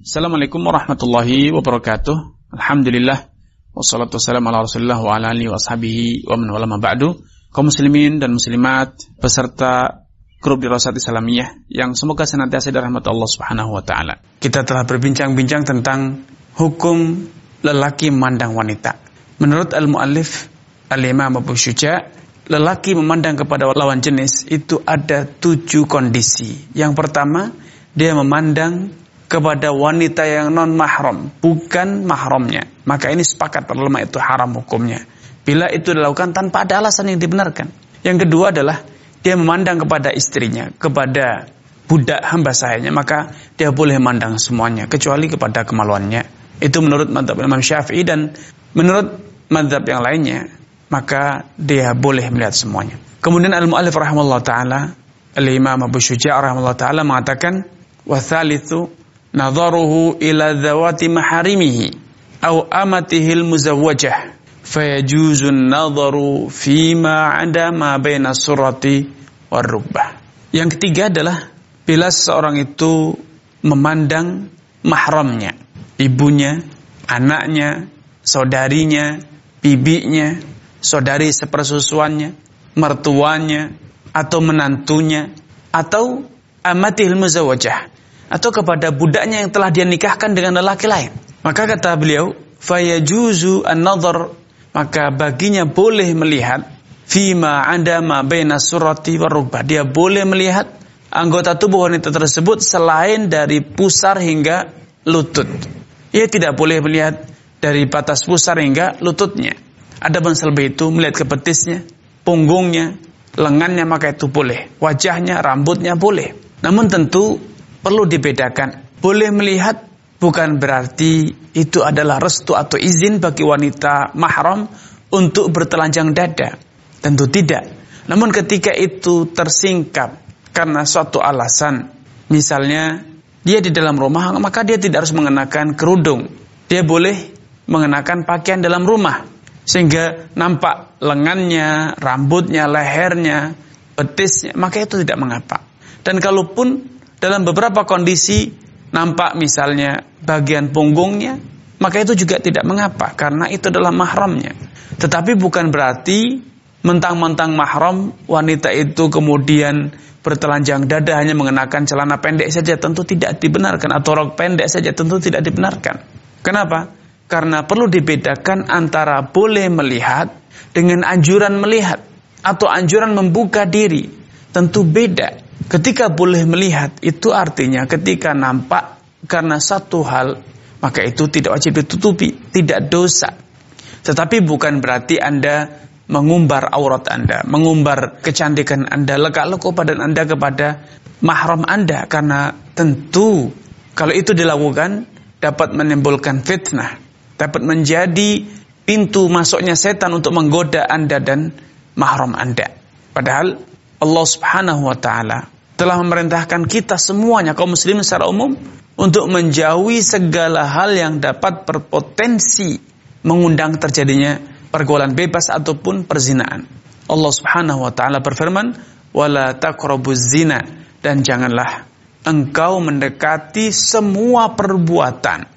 Assalamualaikum warahmatullahi wabarakatuh. Alhamdulillah wassalatu wassalamu ala Rasulillah wa ala alihi washabihi wa man wala ma ba'du. Kaum muslimin dan muslimat beserta grup Dirasat Islamiyah yang semoga senantiasa dirahmati Allah Subhanahu wa taala. Kita telah berbincang-bincang tentang hukum lelaki memandang wanita. Menurut al-muallif Al-Imam Abu Syuja', lelaki memandang kepada lawan jenis itu ada 7 kondisi. Yang pertama, dia memandang kepada wanita yang non-mahram, bukan mahramnya. Maka ini sepakat para ulama itu haram hukumnya. Bila itu dilakukan tanpa ada alasan yang dibenarkan. Yang kedua adalah dia memandang kepada istrinya, kepada budak hamba sahanya, maka dia boleh memandang semuanya, kecuali kepada kemaluannya. Itu menurut mazhab Imam Syafi'i, dan menurut mazhab yang lainnya, maka dia boleh melihat semuanya. Kemudian al-mu'allif rahimahullah ta'ala, al-Imam Abu Syuja' rahimahullah ta'ala mengatakan, wa thalithu nadharuhu ila dhawati maharimihi aw amatihil muzawwajah fayajuzu an-nadharu fima 'ada ma baina surati war rukbah. Yang ketiga adalah bila seseorang itu memandang mahramnya, ibunya, anaknya, saudarinya, bibinya, saudari sepersusuannya, mertuanya atau menantunya, atau amatihil muzawwajah, atau kepada budaknya yang telah dia nikahkan dengan lelaki lain. Maka kata beliau, fayajuzu an-nadhar, maka baginya boleh melihat fima 'ada ma baina surati war rukbah. Dia boleh melihat anggota tubuh wanita tersebut selain dari pusar hingga lutut. Ia tidak boleh melihat dari batas pusar hingga lututnya. Adapun selebih itu melihat ke betisnya, punggungnya, lengannya, maka itu boleh. Wajahnya, rambutnya boleh. Namun tentu perlu dibedakan. Boleh melihat bukan berarti itu adalah restu atau izin bagi wanita mahram untuk bertelanjang dada. Tentu tidak. Namun ketika itu tersingkap karena suatu alasan, misalnya dia di dalam rumah, maka dia tidak harus mengenakan kerudung. Dia boleh mengenakan pakaian dalam rumah, sehingga nampak lengannya, rambutnya, lehernya, betisnya, maka itu tidak mengapa. Dan kalaupun dalam beberapa kondisi nampak misalnya bagian punggungnya, maka itu juga tidak mengapa, karena itu adalah mahramnya. Tetapi bukan berarti mentang-mentang mahram wanita itu kemudian bertelanjang dada hanya mengenakan celana pendek saja, tentu tidak dibenarkan, atau rok pendek saja tentu tidak dibenarkan. Kenapa? Karena perlu dibedakan antara boleh melihat dengan anjuran melihat atau anjuran membuka diri. Tentu beda. Ketika boleh melihat itu artinya ketika nampak karena satu hal, maka itu tidak wajib ditutupi, tidak dosa. Tetapi bukan berarti Anda mengumbar aurat Anda, mengumbar kecantikan Anda, lekak-lekuk badan Anda kepada mahram Anda, karena tentu kalau itu dilakukan dapat menimbulkan fitnah, dapat menjadi pintu masuknya setan untuk menggoda Anda dan mahram Anda. Padahal Allah Subhanahu wa taala telah memerintahkan kita semuanya, kaum muslimin secara umum, untuk menjauhi segala hal yang dapat berpotensi mengundang terjadinya pergaulan bebas ataupun perzinaan. Allah Subhanahu wa taala berfirman, "Wala taqrabuz zina," dan janganlah engkau mendekati semua perbuatan.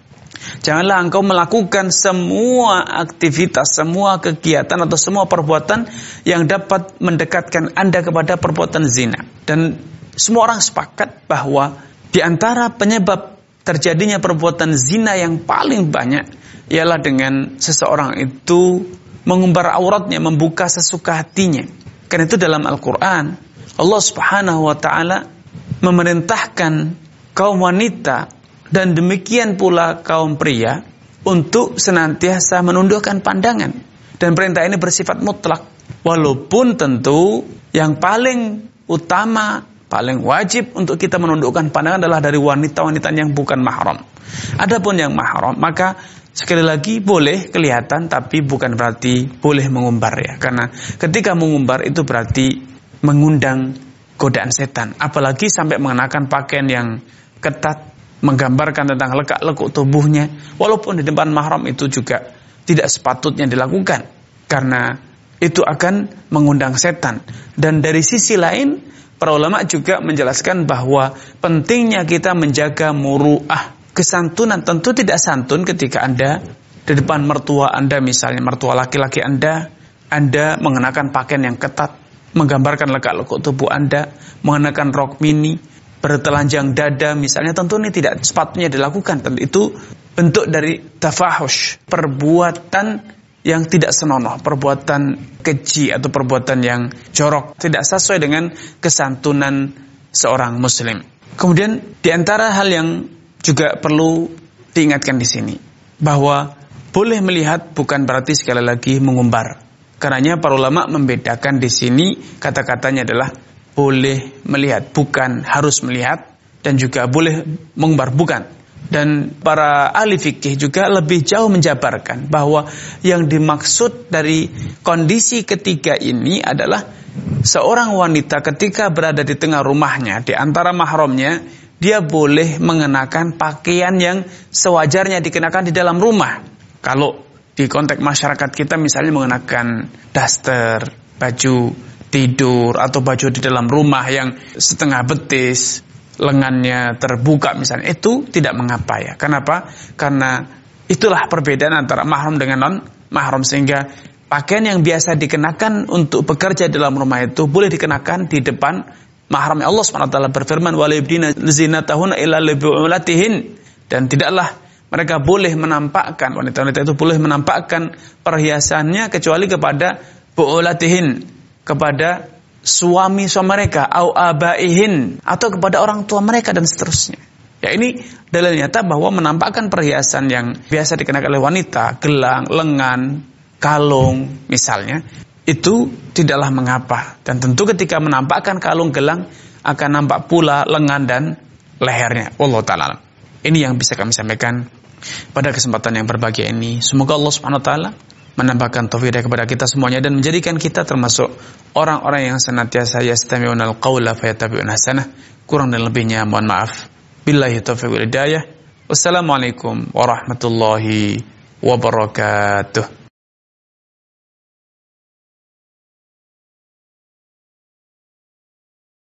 Janganlah engkau melakukan semua aktivitas, semua kegiatan atau semua perbuatan yang dapat mendekatkan Anda kepada perbuatan zina. Dan semua orang sepakat bahwa di antara penyebab terjadinya perbuatan zina yang paling banyak ialah dengan seseorang itu mengumbar auratnya, membuka sesuka hatinya. Karena itu dalam Al-Quran Allah Subhanahu wa ta'ala memerintahkan kaum wanita dan demikian pula kaum pria untuk senantiasa menundukkan pandangan. Dan perintah ini bersifat mutlak. Walaupun tentu yang paling utama, paling wajib untuk kita menundukkan pandangan adalah dari wanita-wanita yang bukan mahram. Adapun yang mahram, maka sekali lagi boleh kelihatan, tapi bukan berarti boleh mengumbar ya. Karena ketika mengumbar itu berarti mengundang godaan setan. Apalagi sampai mengenakan pakaian yang ketat, menggambarkan tentang lekak-lekuk tubuhnya, walaupun di depan mahram itu juga tidak sepatutnya dilakukan, karena itu akan mengundang setan. Dan dari sisi lain, para ulama juga menjelaskan bahwa pentingnya kita menjaga muru'ah, kesantunan tentu tidak santun ketika Anda di depan mertua Anda, misalnya mertua laki-laki Anda mengenakan pakaian yang ketat, menggambarkan lekuk-lekuk tubuh Anda, mengenakan rok mini, bertelanjang dada misalnya, tentu ini tidak sepatutnya dilakukan. Tentu itu bentuk dari tafahush, perbuatan yang tidak senonoh, perbuatan keji atau perbuatan yang jorok, tidak sesuai dengan kesantunan seorang muslim. Kemudian di antara hal yang juga perlu diingatkan di sini, bahwa boleh melihat bukan berarti sekali lagi mengumbar. Karenanya para ulama membedakan di sini, kata-katanya adalah boleh melihat, bukan harus melihat, dan juga boleh mengumbar, bukan. Dan para ahli fikih juga lebih jauh menjabarkan bahwa yang dimaksud dari kondisi ketiga ini adalah seorang wanita ketika berada di tengah rumahnya, di antara mahramnya, dia boleh mengenakan pakaian yang sewajarnya dikenakan di dalam rumah. Kalau di konteks masyarakat kita misalnya mengenakan daster, baju tidur, atau baju di dalam rumah yang setengah betis, lengannya terbuka misalnya, itu tidak mengapa ya. Kenapa? Karena itulah perbedaan antara mahram dengan non-mahram, sehingga pakaian yang biasa dikenakan untuk bekerja dalam rumah itu boleh dikenakan di depan mahram. Allah SWT berfirman, "Walibdina zinatahunna illa libu'ulatihin," dan tidaklah mereka boleh menampakkan, wanita-wanita itu boleh menampakkan perhiasannya kecuali kepada bu'ulatihin, kepada suami-suami mereka, au abaihin, atau kepada orang tua mereka, dan seterusnya. Ya, ini dalil nyata bahwa menampakkan perhiasan yang biasa dikenakan oleh wanita, gelang, lengan, kalung misalnya, itu tidaklah mengapa. Dan tentu ketika menampakkan kalung, gelang, akan nampak pula lengan dan lehernya. Wallahu ta'ala. Ini yang bisa kami sampaikan pada kesempatan yang berbahagia ini. Semoga Allah Subhanahu wa taala menambahkan taufik kepada kita semuanya dan menjadikan kita termasuk orang-orang yang senantiasa yastami'unal qawla fayattabi'una hasanah. Kurang dan lebihnya mohon maaf. Billahi taufiq wal hidayah. Wassalamualaikum warahmatullahi wabarakatuh.